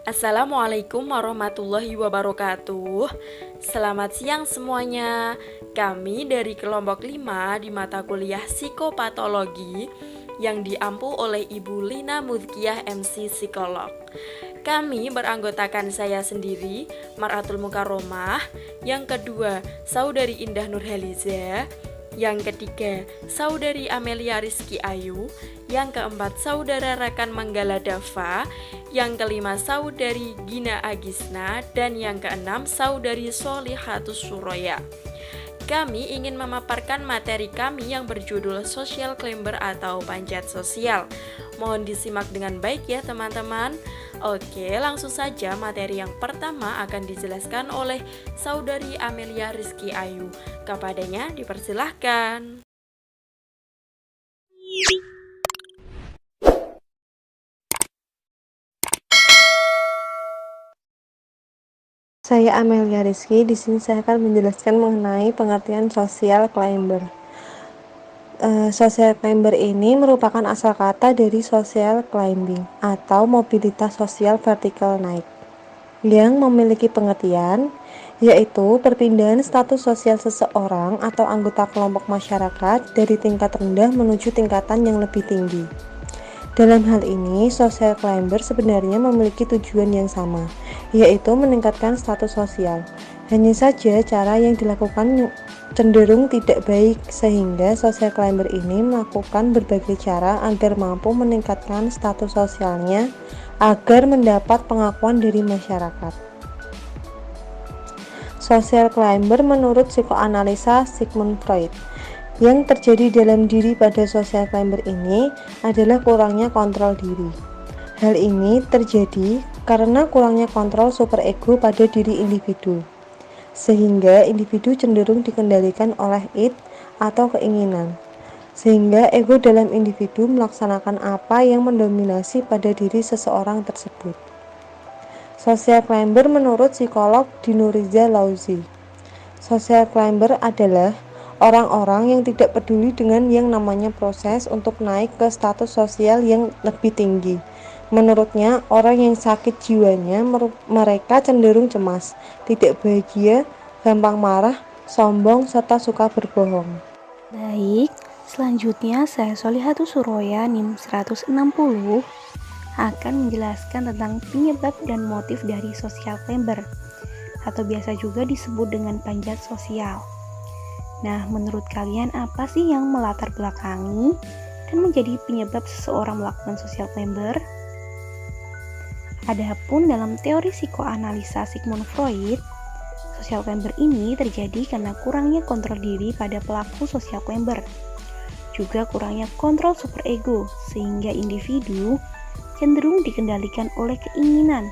Assalamualaikum warahmatullahi wabarakatuh. Selamat siang semuanya. Kami dari kelompok 5 di mata kuliah Psikopatologi yang diampu oleh Ibu Lina Mudkiyah MC Psikolog. Kami beranggotakan saya sendiri, Maratul Mukaromah, yang kedua Saudari Indah Nurhaliza, yang ketiga Saudari Amelia Rizky Ayu, yang keempat Saudara Rakan Manggala Dava, yang kelima Saudari Gina Agisna, dan yang keenam Saudari Solihatus Suroya. Kami ingin memaparkan materi kami yang berjudul Social Climber atau Panjat Sosial. Mohon disimak dengan baik ya teman-teman. Oke, langsung saja materi yang pertama akan dijelaskan oleh Saudari Amelia Rizky Ayu. Kepadanya dipersilahkan. Saya Amelia Rizky. Di sini saya akan menjelaskan mengenai pengertian social climber. Social climber ini merupakan asal kata dari social climbing atau mobilitas sosial vertikal naik, yang memiliki pengertian yaitu perpindahan status sosial seseorang atau anggota kelompok masyarakat dari tingkat rendah menuju tingkatan yang lebih tinggi. Dalam hal ini, social climber sebenarnya memiliki tujuan yang sama, yaitu meningkatkan status sosial. Hanya saja cara yang dilakukan cenderung tidak baik, sehingga social climber ini melakukan berbagai cara agar mampu meningkatkan status sosialnya agar mendapat pengakuan dari masyarakat. Social climber menurut psikoanalisa Sigmund Freud. Yang terjadi dalam diri pada social climber ini adalah kurangnya kontrol diri. Hal ini terjadi karena kurangnya kontrol superego pada diri individu, sehingga individu cenderung dikendalikan oleh id atau keinginan, sehingga ego dalam individu melaksanakan apa yang mendominasi pada diri seseorang tersebut. Social climber menurut psikolog Dinuriza Lauzi. Social climber adalah orang-orang yang tidak peduli dengan yang namanya proses untuk naik ke status sosial yang lebih tinggi. Menurutnya, orang yang sakit jiwanya mereka cenderung cemas, tidak bahagia, gampang marah, sombong, serta suka berbohong. Baik, selanjutnya saya Solihatus Suroya NIM 160 akan menjelaskan tentang penyebab dan motif dari social climber atau biasa juga disebut dengan panjat sosial. Nah, menurut kalian apa sih yang melatar belakangi dan menjadi penyebab seseorang melakukan social climber? Adapun dalam teori psikoanalisa Sigmund Freud, social climber ini terjadi karena kurangnya kontrol diri pada pelaku social climber, juga kurangnya kontrol superego, sehingga individu cenderung dikendalikan oleh keinginan,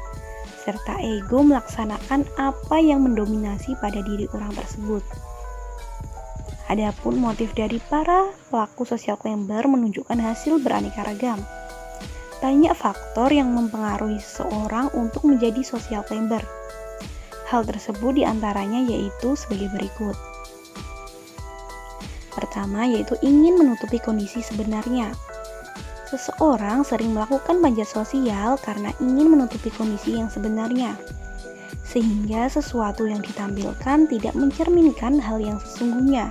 serta ego melaksanakan apa yang mendominasi pada diri orang tersebut. Adapun motif dari para pelaku social climber menunjukkan hasil beraneka ragam. Banyak faktor yang mempengaruhi seseorang untuk menjadi social climber. Hal tersebut diantaranya yaitu sebagai berikut. Pertama yaitu ingin menutupi kondisi sebenarnya. Seseorang sering melakukan panjat sosial karena ingin menutupi kondisi yang sebenarnya, sehingga sesuatu yang ditampilkan tidak mencerminkan hal yang sesungguhnya,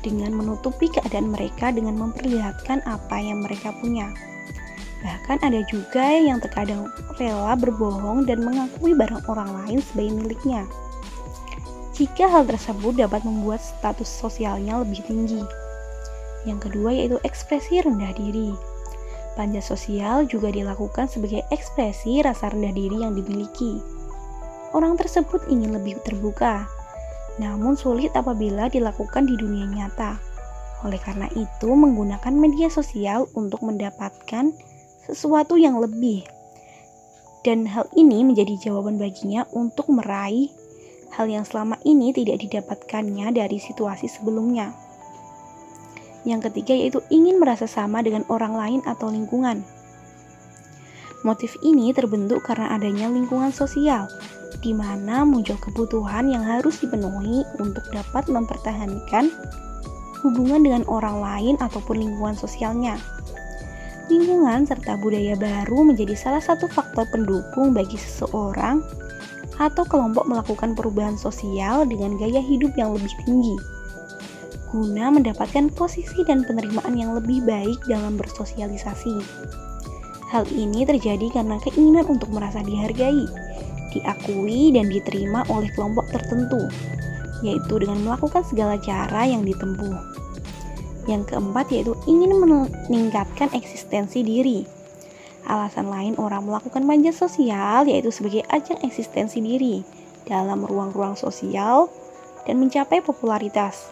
dengan menutupi keadaan mereka dengan memperlihatkan apa yang mereka punya. Bahkan ada juga yang terkadang rela berbohong dan mengakui barang orang lain sebagai miliknya, jika hal tersebut dapat membuat status sosialnya lebih tinggi. Yang kedua yaitu ekspresi rendah diri. Panjat sosial juga dilakukan sebagai ekspresi rasa rendah diri yang dimiliki. Orang tersebut ingin lebih terbuka, namun sulit apabila dilakukan di dunia nyata. Oleh karena itu, menggunakan media sosial untuk mendapatkan sesuatu yang lebih. Dan hal ini menjadi jawaban baginya untuk meraih hal yang selama ini tidak didapatkannya dari situasi sebelumnya. Yang ketiga yaitu ingin merasa sama dengan orang lain atau lingkungan. Motif ini terbentuk karena adanya lingkungan sosial, di mana muncul kebutuhan yang harus dipenuhi untuk dapat mempertahankan hubungan dengan orang lain ataupun lingkungan sosialnya. Lingkungan serta budaya baru menjadi salah satu faktor pendukung bagi seseorang atau kelompok melakukan perubahan sosial dengan gaya hidup yang lebih tinggi, guna mendapatkan posisi dan penerimaan yang lebih baik dalam bersosialisasi. Hal ini terjadi karena keinginan untuk merasa dihargai, diakui, dan diterima oleh kelompok tertentu, yaitu dengan melakukan segala cara yang ditempuh. Yang keempat yaitu ingin meningkatkan eksistensi diri. Alasan lain orang melakukan panjat sosial yaitu sebagai ajang eksistensi diri dalam ruang-ruang sosial dan mencapai popularitas.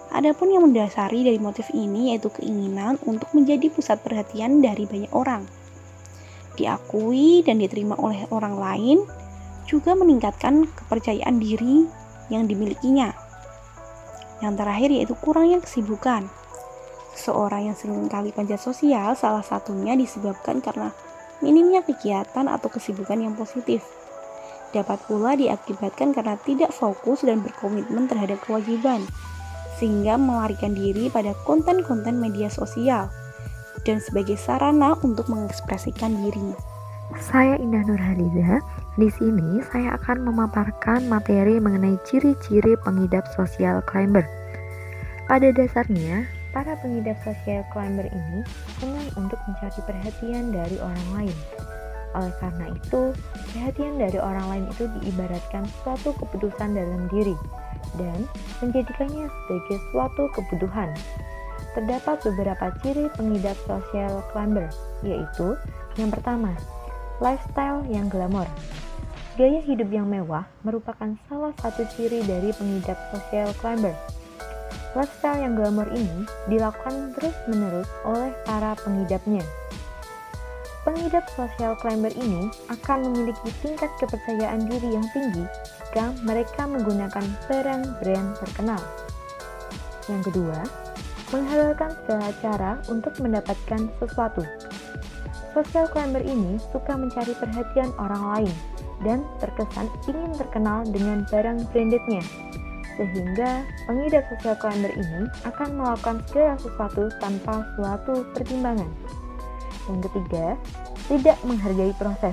Adapun yang mendasari dari motif ini yaitu keinginan untuk menjadi pusat perhatian dari banyak orang, diakui dan diterima oleh orang lain, juga meningkatkan kepercayaan diri yang dimilikinya. Yang terakhir yaitu kurangnya kesibukan. Seseorang yang seringkali panjat sosial salah satunya disebabkan karena minimnya kegiatan atau kesibukan yang positif. Dapat pula diakibatkan karena tidak fokus dan berkomitmen terhadap kewajiban, sehingga melarikan diri pada konten-konten media sosial dan sebagai sarana untuk mengekspresikan diri. Saya Indah Nurhaliza. Di sini saya akan memaparkan materi mengenai ciri-ciri pengidap social climber. Pada dasarnya, para pengidap social climber ini senang untuk mencari perhatian dari orang lain. Oleh karena itu, perhatian dari orang lain itu diibaratkan suatu keputusan dalam diri dan menjadikannya sebagai suatu kebutuhan. Terdapat beberapa ciri pengidap social climber, yaitu yang pertama, lifestyle yang glamor. Gaya hidup yang mewah merupakan salah satu ciri dari pengidap social climber. Lifestyle yang glamor ini dilakukan terus-menerus oleh para pengidapnya. Pengidap social climber ini akan memiliki tingkat kepercayaan diri yang tinggi jika mereka menggunakan barang brand terkenal. Yang kedua, menghalalkan segala cara untuk mendapatkan sesuatu. Social climber ini suka mencari perhatian orang lain dan terkesan ingin terkenal dengan barang brandednya. Sehingga pengidap social climber ini akan melakukan segala sesuatu tanpa suatu pertimbangan. Yang ketiga, tidak menghargai proses.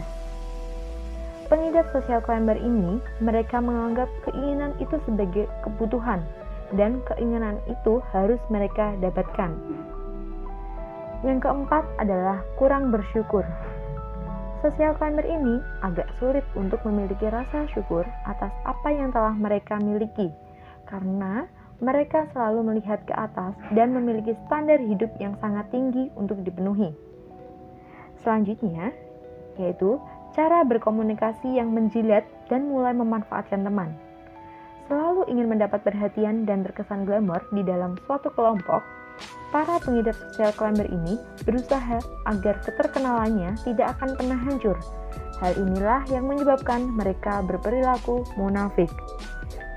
Pengidap social climber ini, mereka menganggap keinginan itu sebagai kebutuhan dan keinginan itu harus mereka dapatkan. Yang keempat adalah kurang bersyukur. Social climber ini agak sulit untuk memiliki rasa syukur atas apa yang telah mereka miliki, karena mereka selalu melihat ke atas dan memiliki standar hidup yang sangat tinggi untuk dipenuhi. Selanjutnya, yaitu cara berkomunikasi yang menjilat dan mulai memanfaatkan teman. Selalu ingin mendapat perhatian dan terkesan glamor di dalam suatu kelompok, para pengidap social climber ini berusaha agar keterkenalannya tidak akan pernah hancur. Hal inilah yang menyebabkan mereka berperilaku munafik.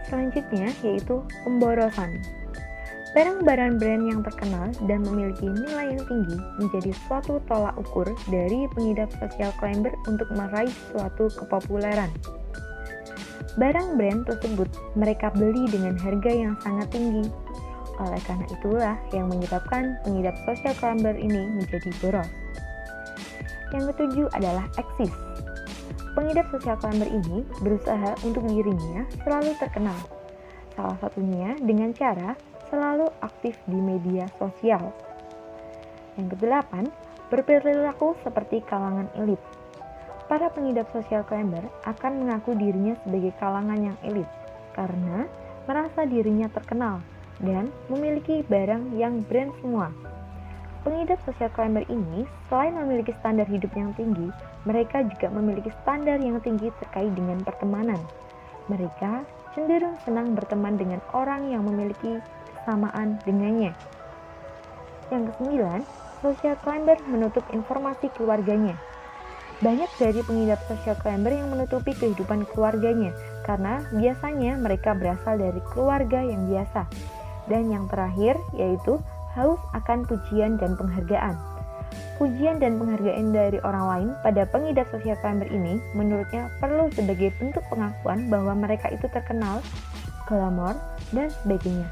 Selanjutnya yaitu pemborosan. Barang-barang brand yang terkenal dan memiliki nilai yang tinggi menjadi suatu tolak ukur dari pengidap social climber untuk meraih suatu kepopuleran. Barang brand tersebut mereka beli dengan harga yang sangat tinggi. Oleh karena itulah yang menyebabkan pengidap social climber ini menjadi boros. Yang ketujuh adalah eksis. Pengidap social climber ini berusaha untuk dirinya selalu terkenal. Salah satunya dengan cara selalu aktif di media sosial. Yang kedelapan, berperilaku seperti kalangan elit. Para pengidap social climber akan mengaku dirinya sebagai kalangan yang elit karena merasa dirinya terkenal dan memiliki barang yang brand semua. Pengidap social climber ini selain memiliki standar hidup yang tinggi, mereka juga memiliki standar yang tinggi terkait dengan pertemanan. Mereka cenderung senang berteman dengan orang yang memiliki kesamaan dengannya. Yang kesembilan, social climber menutup informasi keluarganya. Banyak dari pengidap social climber yang menutupi kehidupan keluarganya karena biasanya mereka berasal dari keluarga yang biasa. Dan yang terakhir yaitu haus akan pujian dan penghargaan. Pujian dan penghargaan dari orang lain pada pengidap social climber ini menurutnya perlu sebagai bentuk pengakuan bahwa mereka itu terkenal, glamor, dan sebagainya.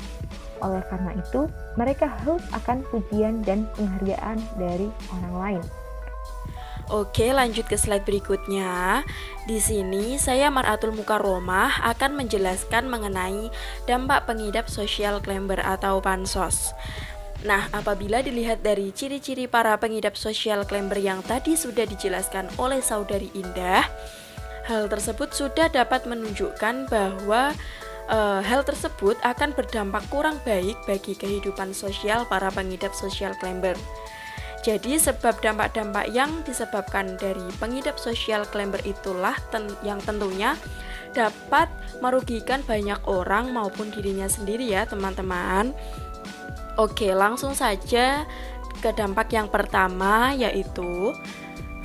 oleh karena itu mereka haus akan pujian dan penghargaan dari orang lain. Oke, lanjut ke slide berikutnya. Di sini saya Mar'atul Mukarromah akan menjelaskan mengenai dampak pengidap social climber atau pansos. Nah, apabila dilihat dari ciri-ciri para pengidap social climber yang tadi sudah dijelaskan oleh Saudari Indah, hal tersebut sudah dapat menunjukkan bahwa hal tersebut akan berdampak kurang baik bagi kehidupan sosial para pengidap social climber. Jadi sebab dampak-dampak yang disebabkan dari pengidap social climber itulah yang tentunya dapat merugikan banyak orang maupun dirinya sendiri ya teman-teman. Oke, langsung saja ke dampak yang pertama, yaitu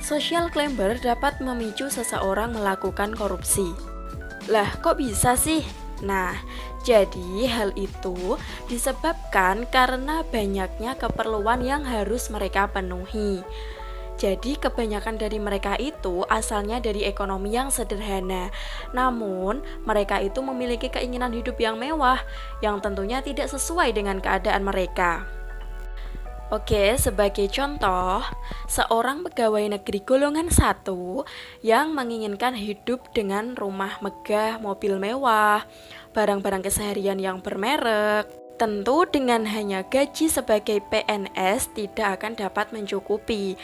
social climber dapat memicu seseorang melakukan korupsi. Lah, kok bisa sih? Nah, jadi hal itu disebabkan karena banyaknya keperluan yang harus mereka penuhi. Jadi kebanyakan dari mereka itu asalnya dari ekonomi yang sederhana. Namun mereka itu memiliki keinginan hidup yang mewah yang tentunya tidak sesuai dengan keadaan mereka. Oke, sebagai contoh, seorang pegawai negeri golongan 1 yang menginginkan hidup dengan rumah megah, mobil mewah, barang-barang keseharian yang bermerek, tentu dengan hanya gaji sebagai PNS tidak akan dapat mencukupi,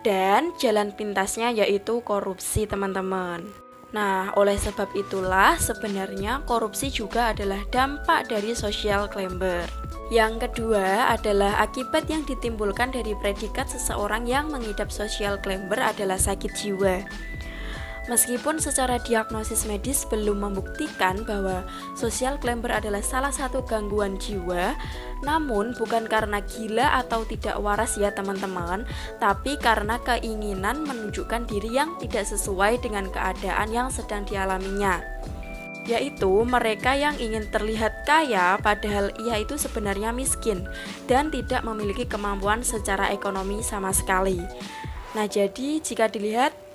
dan jalan pintasnya yaitu korupsi, teman-teman. Nah, oleh sebab itulah sebenarnya korupsi juga adalah dampak dari social climber. Yang kedua adalah akibat yang ditimbulkan dari predikat seseorang yang mengidap social climber adalah sakit jiwa. Meskipun secara diagnosis medis belum membuktikan bahwa social climber adalah salah satu gangguan jiwa, namun bukan karena gila atau tidak waras ya teman-teman, tapi karena keinginan menunjukkan diri yang tidak sesuai dengan keadaan yang sedang dialaminya, yaitu mereka yang ingin terlihat kaya padahal ia itu sebenarnya miskin dan tidak memiliki kemampuan secara ekonomi sama sekali. Nah, jadi jika dilihat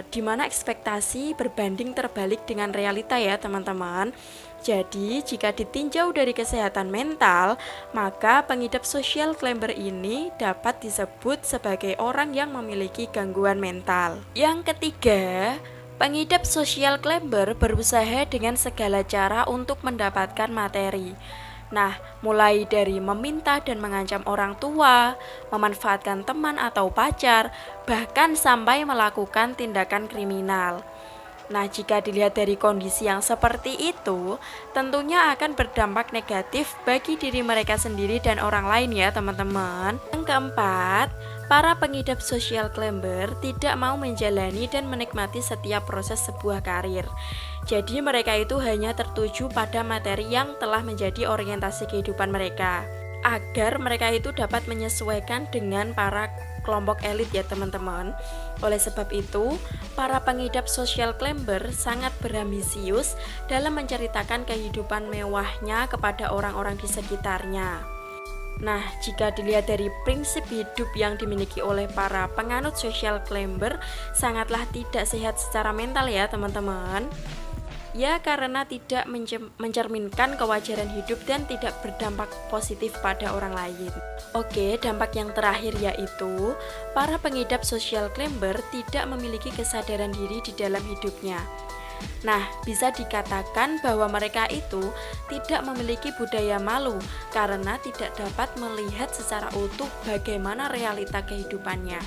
di mana ekspektasi berbanding terbalik dengan realita ya teman-teman. Jadi jika ditinjau dari kesehatan mental, maka pengidap social climber ini dapat disebut sebagai orang yang memiliki gangguan mental. Yang ketiga, pengidap social climber berusaha dengan segala cara untuk mendapatkan materi. Nah, mulai dari meminta dan mengancam orang tua, memanfaatkan teman atau pacar, bahkan sampai melakukan tindakan kriminal. Nah, jika dilihat dari kondisi yang seperti itu, tentunya akan berdampak negatif bagi diri mereka sendiri dan orang lain ya teman-teman. Yang keempat, para pengidap social climber tidak mau menjalani dan menikmati setiap proses sebuah karir. Jadi mereka itu hanya tertuju pada materi yang telah menjadi orientasi kehidupan mereka, agar mereka itu dapat menyesuaikan dengan para kelompok elit ya teman-teman. Oleh sebab itu, para pengidap social climber sangat berambisius dalam menceritakan kehidupan mewahnya kepada orang-orang di sekitarnya. Nah, jika dilihat dari prinsip hidup yang dimiliki oleh para penganut social climber, sangatlah tidak sehat secara mental ya teman-teman. Ya, karena tidak mencerminkan kewajaran hidup dan tidak berdampak positif pada orang lain. Oke, dampak yang terakhir yaitu para pengidap social climber tidak memiliki kesadaran diri di dalam hidupnya. Nah, bisa dikatakan bahwa mereka itu tidak memiliki budaya malu karena tidak dapat melihat secara utuh bagaimana realita kehidupannya.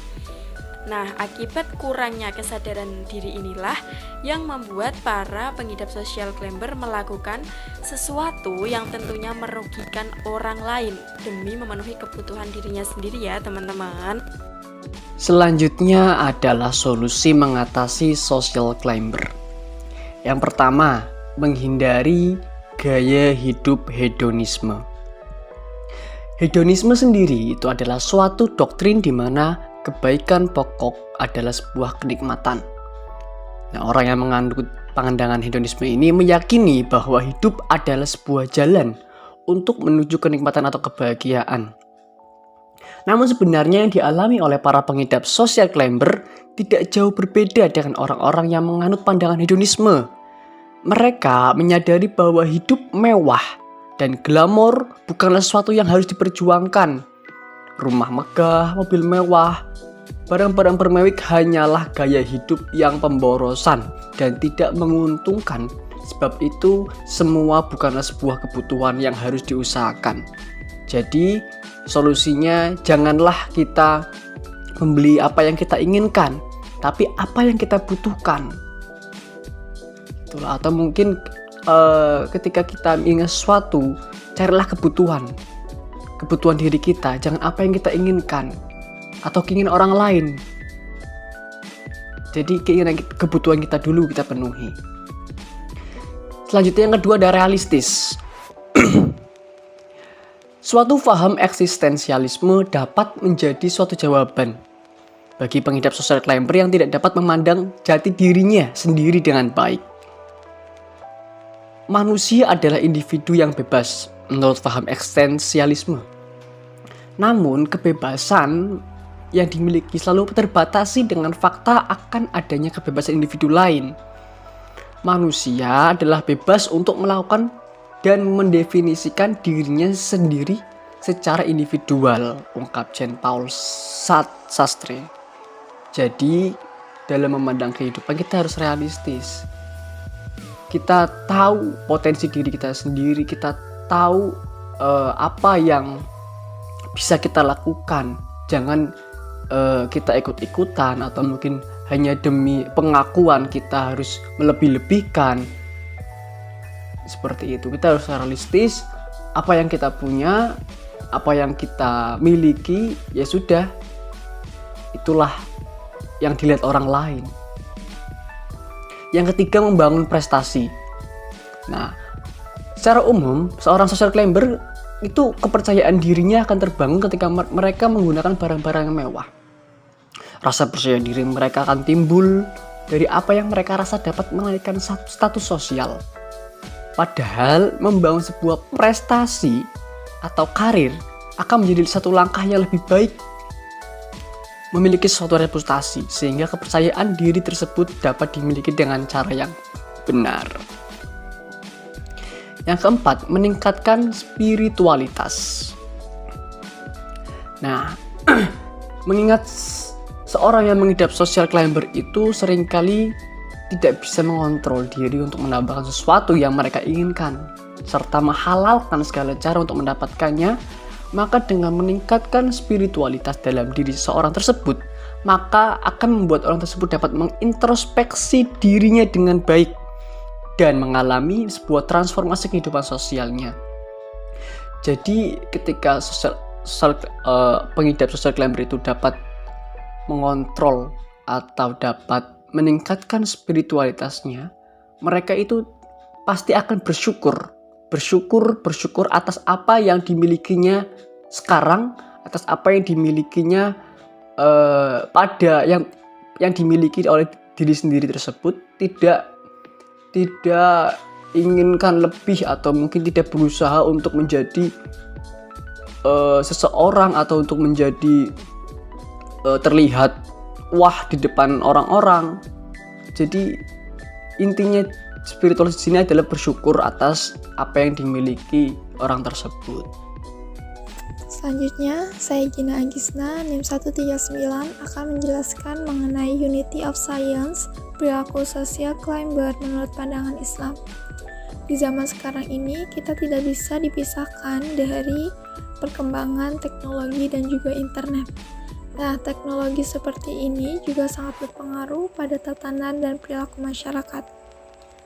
Nah, akibat kurangnya kesadaran diri inilah yang membuat para pengidap social climber melakukan sesuatu yang tentunya merugikan orang lain demi memenuhi kebutuhan dirinya sendiri ya teman-teman. Selanjutnya adalah solusi mengatasi social climber. Yang pertama, menghindari gaya hidup hedonisme. Hedonisme sendiri itu adalah suatu doktrin di mana kebaikan pokok adalah sebuah kenikmatan. Nah, orang yang menganut pandangan hedonisme ini meyakini bahwa hidup adalah sebuah jalan untuk menuju kenikmatan atau kebahagiaan. Namun sebenarnya yang dialami oleh para pengidap social climber tidak jauh berbeda dengan orang-orang yang menganut pandangan hedonisme. Mereka menyadari bahwa hidup mewah Dan glamor bukanlah sesuatu yang harus diperjuangkan. Rumah megah, mobil mewah, barang-barang bermewek hanyalah gaya hidup yang pemborosan dan tidak menguntungkan. Sebab itu semua bukanlah sebuah kebutuhan yang harus diusahakan. Jadi solusinya janganlah kita membeli apa yang kita inginkan, tapi apa yang kita butuhkan. Itulah, atau mungkin ketika kita ingin sesuatu, carilah kebutuhan diri kita, jangan apa yang kita inginkan atau keinginan orang lain. Jadi kebutuhan kita dulu kita penuhi. Selanjutnya yang kedua ada realistis. Suatu paham eksistensialisme dapat menjadi suatu jawaban bagi pengidap social climber yang tidak dapat memandang jati dirinya sendiri dengan baik. Manusia adalah individu yang bebas menurut paham eksistensialisme. Namun kebebasan yang dimiliki selalu terbatasi dengan fakta akan adanya kebebasan individu lain. Manusia adalah bebas untuk melakukan dan mendefinisikan dirinya sendiri secara individual, ungkap Jean Paul Sartre. Jadi dalam memandang kehidupan kita harus realistis. Kita tahu potensi diri kita sendiri, kita tahu apa yang bisa kita lakukan. Jangan kita ikut-ikutan atau mungkin hanya demi pengakuan kita harus melebih-lebihkan. Seperti itu, kita harus realistis. Apa yang kita punya, apa yang kita miliki, ya sudah, itulah yang dilihat orang lain. Yang ketiga, membangun prestasi. Nah, secara umum seorang social climber itu kepercayaan dirinya akan terbangun ketika mereka menggunakan barang-barang yang mewah. Rasa percaya diri mereka akan timbul dari apa yang mereka rasa dapat menaikkan status sosial. Padahal membangun sebuah prestasi atau karir akan menjadi satu langkah yang lebih baik. Memiliki suatu reputasi sehingga kepercayaan diri tersebut dapat dimiliki dengan cara yang benar. Yang keempat, meningkatkan spiritualitas. Nah, mengingat seorang yang mengidap social climber itu seringkali tidak bisa mengontrol diri untuk mendapatkan sesuatu yang mereka inginkan, serta menghalalkan segala cara untuk mendapatkannya, maka dengan meningkatkan spiritualitas dalam diri seorang tersebut, maka akan membuat orang tersebut dapat mengintrospeksi dirinya dengan baik dan mengalami sebuah transformasi kehidupan sosialnya. Jadi ketika pengidap social climber itu dapat mengontrol atau dapat meningkatkan spiritualitasnya, mereka itu pasti akan bersyukur atas apa yang dimilikinya sekarang, atas apa yang dimilikinya pada yang dimiliki oleh diri sendiri tersebut, tidak inginkan lebih atau mungkin tidak berusaha untuk menjadi seseorang atau untuk menjadi terlihat wah di depan orang-orang. Jadi intinya spiritualitas di sini adalah bersyukur atas apa yang dimiliki orang tersebut. Selanjutnya, saya Gina Agisna, NIM 139 akan menjelaskan mengenai Unity of Science, perilaku sosial climber menurut pandangan Islam. Di zaman sekarang ini, kita tidak bisa dipisahkan dari perkembangan teknologi dan juga internet. Nah, teknologi seperti ini juga sangat berpengaruh pada tatanan dan perilaku masyarakat.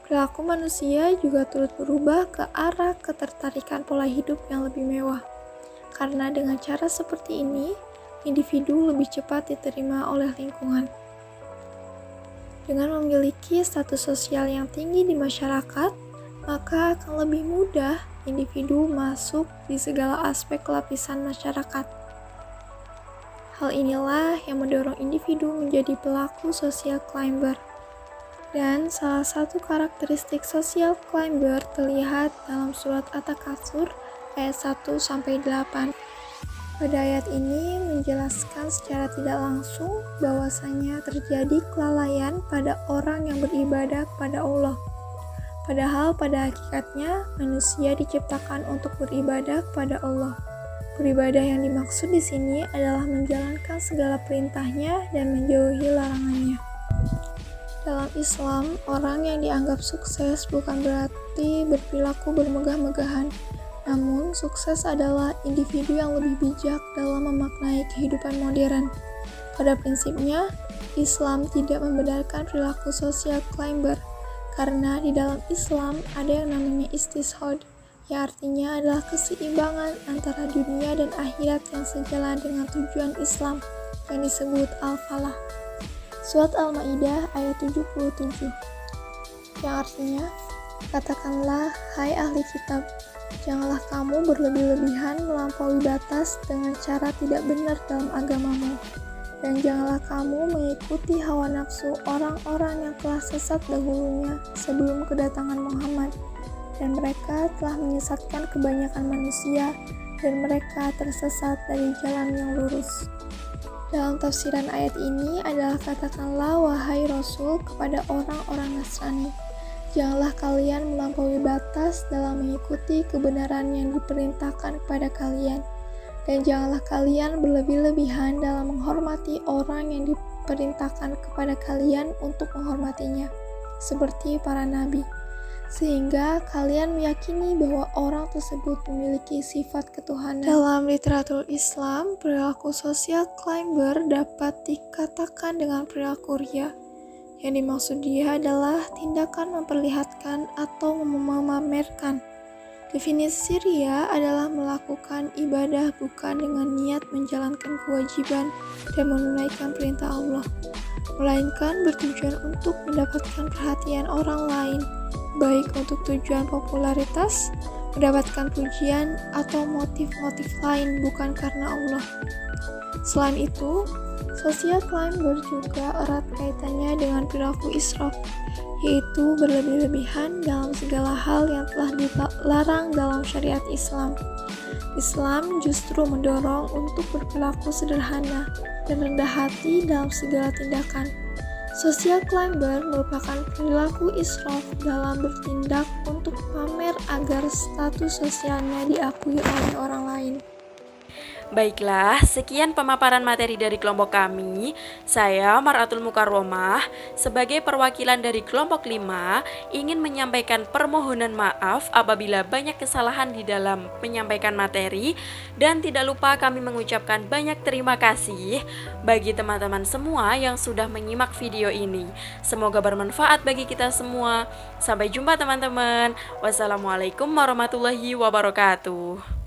Perilaku manusia juga turut berubah ke arah ketertarikan pola hidup yang lebih mewah. Karena dengan cara seperti ini, individu lebih cepat diterima oleh lingkungan. Dengan memiliki status sosial yang tinggi di masyarakat, maka akan lebih mudah individu masuk di segala aspek lapisan masyarakat. Hal inilah yang mendorong individu menjadi pelaku social climber. Dan salah satu karakteristik social climber terlihat dalam surat At-Takatsur ayat 1-8. Pada ayat ini menjelaskan secara tidak langsung bahwasanya terjadi kelalaian pada orang yang beribadah kepada Allah. Padahal pada hakikatnya manusia diciptakan untuk beribadah kepada Allah. Beribadah yang dimaksud di sini adalah menjalankan segala perintahnya dan menjauhi larangannya. Dalam Islam, orang yang dianggap sukses bukan berarti berperilaku bermegah-megahan. Namun, sukses adalah individu yang lebih bijak dalam memaknai kehidupan modern. Pada prinsipnya, Islam tidak membenarkan perilaku social climber, karena di dalam Islam ada yang namanya istishad, yang artinya adalah keseimbangan antara dunia dan akhirat yang sejalan dengan tujuan Islam, yang disebut Al-Falah. Surat Al-Maidah ayat 77, yang artinya, katakanlah, hai ahli kitab, janganlah kamu berlebih-lebihan melampaui batas dengan cara tidak benar dalam agamamu. Dan janganlah kamu mengikuti hawa nafsu orang-orang yang telah sesat dahulunya sebelum kedatangan Muhammad. Dan mereka telah menyesatkan kebanyakan manusia, dan mereka tersesat dari jalan yang lurus. Dalam tafsiran ayat ini adalah katakanlah wahai Rasul kepada orang-orang Nasrani, janganlah kalian melampaui batas dalam mengikuti kebenaran yang diperintahkan kepada kalian. Dan janganlah kalian berlebih-lebihan dalam menghormati orang yang diperintahkan kepada kalian untuk menghormatinya, seperti para nabi, sehingga kalian meyakini bahwa orang tersebut memiliki sifat ketuhanan. Dalam literatur Islam, perilaku social climber dapat dikatakan dengan perilaku riya. Yang dimaksud dia adalah tindakan memperlihatkan atau memamerkan. Definisi riya adalah melakukan ibadah bukan dengan niat menjalankan kewajiban dan menunaikan perintah Allah, melainkan bertujuan untuk mendapatkan perhatian orang lain, baik untuk tujuan popularitas, mendapatkan pujian, atau motif-motif lain bukan karena Allah. Selain itu, social climber juga erat kaitannya dengan perilaku israf, yaitu berlebih-lebihan dalam segala hal yang telah dilarang dalam syariat Islam. Islam justru mendorong untuk berperilaku sederhana dan rendah hati dalam segala tindakan. Social climber merupakan perilaku israf dalam bertindak untuk pamer agar status sosialnya diakui oleh orang lain. Baiklah, sekian pemaparan materi dari kelompok kami. Saya Maratul Mukarromah sebagai perwakilan dari kelompok 5 ingin menyampaikan permohonan maaf apabila banyak kesalahan di dalam menyampaikan materi, dan tidak lupa kami mengucapkan banyak terima kasih bagi teman-teman semua yang sudah menyimak video ini. Semoga bermanfaat bagi kita semua. Sampai jumpa teman-teman. Wassalamualaikum warahmatullahi wabarakatuh.